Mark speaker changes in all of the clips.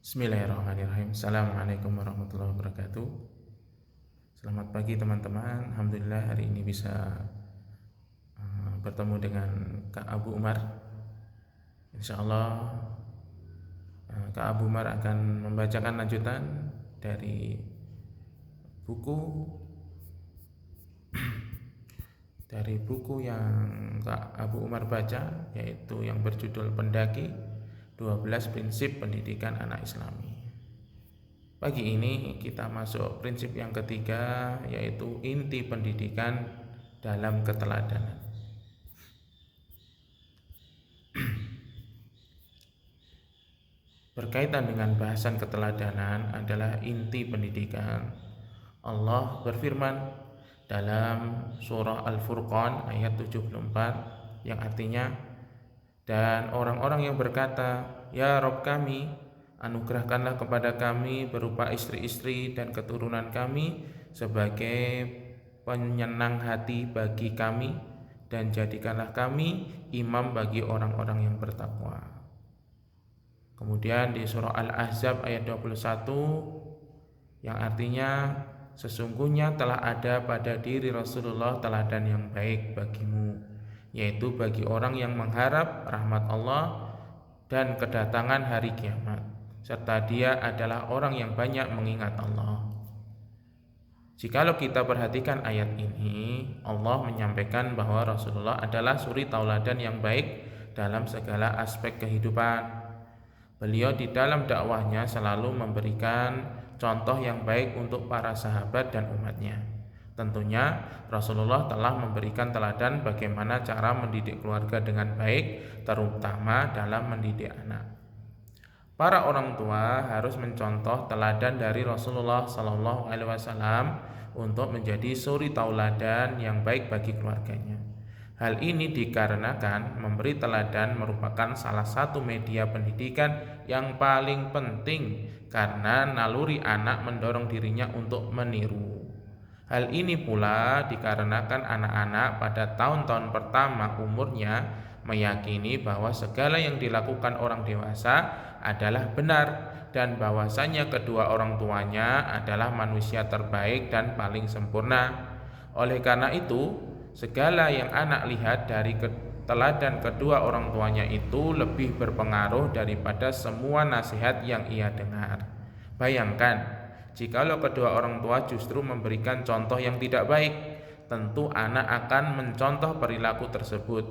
Speaker 1: Bismillahirrahmanirrahim. Assalamualaikum warahmatullahi wabarakatuh. Selamat pagi teman-teman. Alhamdulillah hari ini bisa bertemu dengan Kak Abu Umar. Insya Allah Kak Abu Umar akan membacakan lanjutan dari buku yang Kak Abu Umar baca, yaitu yang berjudul Pendaki 12 Prinsip Pendidikan Anak Islami. Pagi ini kita masuk prinsip yang ketiga, yaitu inti pendidikan dalam keteladanan. Berkaitan dengan bahasan keteladanan adalah inti pendidikan. Allah berfirman dalam surah Al-Furqan ayat 74 yang artinya, dan orang-orang yang berkata, "Ya Rabb kami, anugerahkanlah kepada kami berupa istri-istri dan keturunan kami sebagai penyenang hati bagi kami, dan jadikanlah kami imam bagi orang-orang yang bertakwa." Kemudian di surah Al-Ahzab ayat 21 yang artinya, sesungguhnya telah ada pada diri Rasulullah teladan yang baik bagimu, yaitu bagi orang yang mengharap rahmat Allah dan kedatangan hari kiamat, serta dia adalah orang yang banyak mengingat Allah. Jikalau kita perhatikan ayat ini, Allah menyampaikan bahwa Rasulullah adalah suri tauladan yang baik dalam segala aspek kehidupan. Beliau di dalam dakwahnya selalu memberikan contoh yang baik untuk para sahabat dan umatnya. Tentunya Rasulullah telah memberikan teladan bagaimana cara mendidik keluarga dengan baik, terutama dalam mendidik anak. Para orang tua harus mencontoh teladan dari Rasulullah SAW untuk menjadi suri tauladan yang baik bagi keluarganya. Hal ini dikarenakan memberi teladan merupakan salah satu media pendidikan yang paling penting, karena naluri anak mendorong dirinya untuk meniru. Hal ini pula dikarenakan anak-anak pada tahun-tahun pertama umurnya meyakini bahwa segala yang dilakukan orang dewasa adalah benar, dan bahwasanya kedua orang tuanya adalah manusia terbaik dan paling sempurna. Oleh karena itu, segala yang anak lihat dari teladan kedua orang tuanya itu lebih berpengaruh daripada semua nasihat yang ia dengar. Bayangkan, jikalau kedua orang tua justru memberikan contoh yang tidak baik, tentu anak akan mencontoh perilaku tersebut.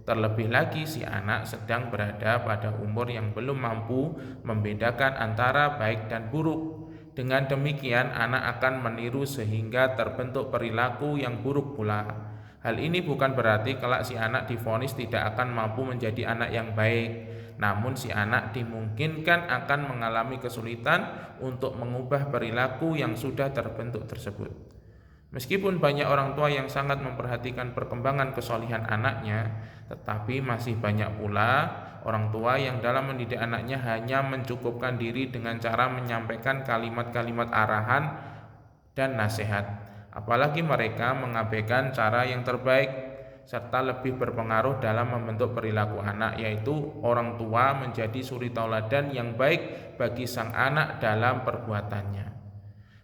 Speaker 1: Terlebih lagi si anak sedang berada pada umur yang belum mampu membedakan antara baik dan buruk. Dengan demikian anak akan meniru sehingga terbentuk perilaku yang buruk pula. Hal ini bukan berarti kelak si anak divonis tidak akan mampu menjadi anak yang baik, namun si anak dimungkinkan akan mengalami kesulitan untuk mengubah perilaku yang sudah terbentuk tersebut. Meskipun banyak orang tua yang sangat memperhatikan perkembangan kesolihan anaknya, tetapi masih banyak pula orang tua yang dalam mendidik anaknya hanya mencukupkan diri dengan cara menyampaikan kalimat-kalimat arahan dan nasihat. Apalagi mereka mengabaikan cara yang terbaik serta lebih berpengaruh dalam membentuk perilaku anak, yaitu orang tua menjadi suri tauladan yang baik bagi sang anak dalam perbuatannya.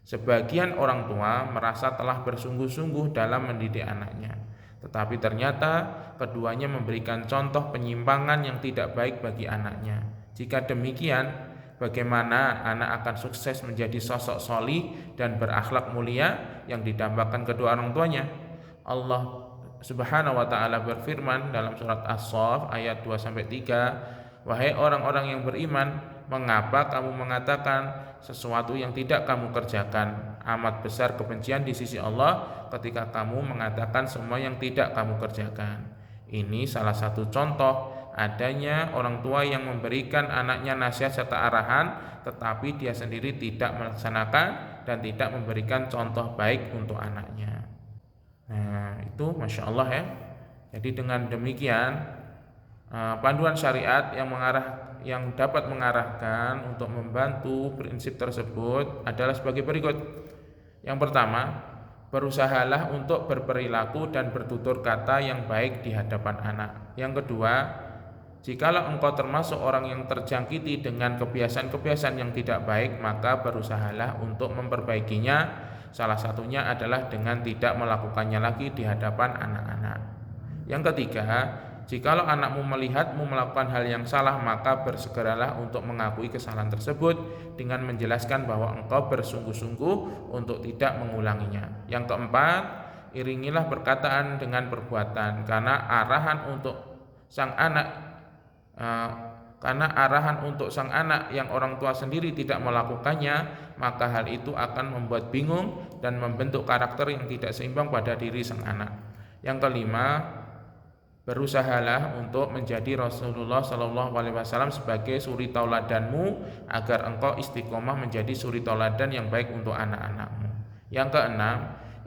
Speaker 1: Sebagian orang tua merasa telah bersungguh-sungguh dalam mendidik anaknya, tetapi ternyata keduanya memberikan contoh penyimpangan yang tidak baik bagi anaknya. Jika demikian, bagaimana anak akan sukses menjadi sosok solih dan berakhlak mulia yang didambakan kedua orang tuanya? Allah Subhanahu wa taala berfirman dalam surat As-Saff ayat 2-3, "Wahai orang-orang yang beriman, mengapa kamu mengatakan sesuatu yang tidak kamu kerjakan? Amat besar kebencian di sisi Allah ketika kamu mengatakan semua yang tidak kamu kerjakan." Ini salah satu contoh adanya orang tua yang memberikan anaknya nasihat serta arahan, tetapi dia sendiri tidak melaksanakan dan tidak memberikan contoh baik untuk anaknya. Nah, itu Masya Allah ya. Jadi dengan demikian panduan syariat yang dapat mengarahkan untuk membantu prinsip tersebut adalah sebagai berikut. Yang pertama, berusahalah untuk berperilaku dan bertutur kata yang baik di hadapan anak. Yang kedua, Jikalau engkau termasuk orang yang terjangkiti dengan kebiasaan-kebiasaan yang tidak baik, maka berusahalah untuk memperbaikinya. Salah satunya adalah dengan tidak melakukannya lagi di hadapan anak-anak. Yang ketiga, jikalau anakmu melihatmu melakukan hal yang salah, maka bersegeralah untuk mengakui kesalahan tersebut dengan menjelaskan bahwa engkau bersungguh-sungguh untuk tidak mengulanginya. Yang keempat, iringilah perkataan dengan perbuatan, karena arahan untuk sang anak yang orang tua sendiri tidak melakukannya, maka hal itu akan membuat bingung dan membentuk karakter yang tidak seimbang pada diri sang anak. Yang kelima, berusahalah untuk menjadi Rasulullah SAW sebagai suri tauladanmu agar engkau istiqomah menjadi suri tauladan yang baik untuk anak-anakmu. Yang keenam,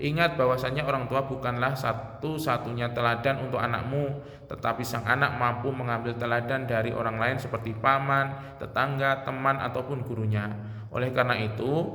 Speaker 1: ingat bahwasanya orang tua bukanlah satu-satunya teladan untuk anakmu, tetapi sang anak mampu mengambil teladan dari orang lain seperti paman, tetangga, teman, ataupun gurunya. Oleh karena itu,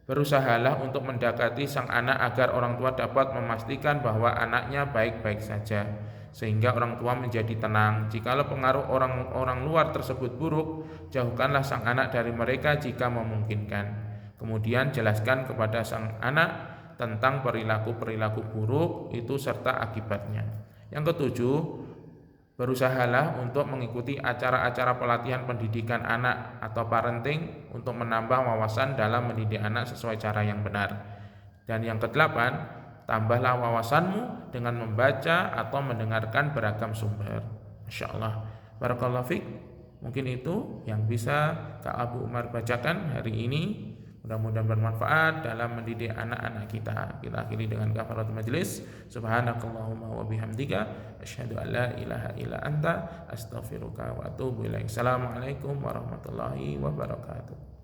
Speaker 1: berusahalah untuk mendekati sang anak agar orang tua dapat memastikan bahwa anaknya baik-baik saja, sehingga orang tua menjadi tenang. Jikalau pengaruh orang-orang luar tersebut buruk, jauhkanlah sang anak dari mereka jika memungkinkan. Kemudian jelaskan kepada sang anak tentang perilaku-perilaku buruk itu serta akibatnya. Yang ketujuh, berusahalah untuk mengikuti acara-acara pelatihan pendidikan anak atau parenting untuk menambah wawasan dalam mendidik anak sesuai cara yang benar. Dan yang kedelapan, tambahlah wawasanmu dengan membaca atau mendengarkan beragam sumber. Masya Allah. Barakallahu fiik. Mungkin itu yang bisa Kak Abu Umar bacakan hari ini. Mudah-mudahan bermanfaat dalam mendidik anak-anak kita. Kita akhiri dengan kafaratul majlis. Subhanakallahumma wa bihamdika asyhadu an la ilaha illa anta astaghfiruka wa atubu ilaik. Assalamualaikum warahmatullahi wabarakatuh.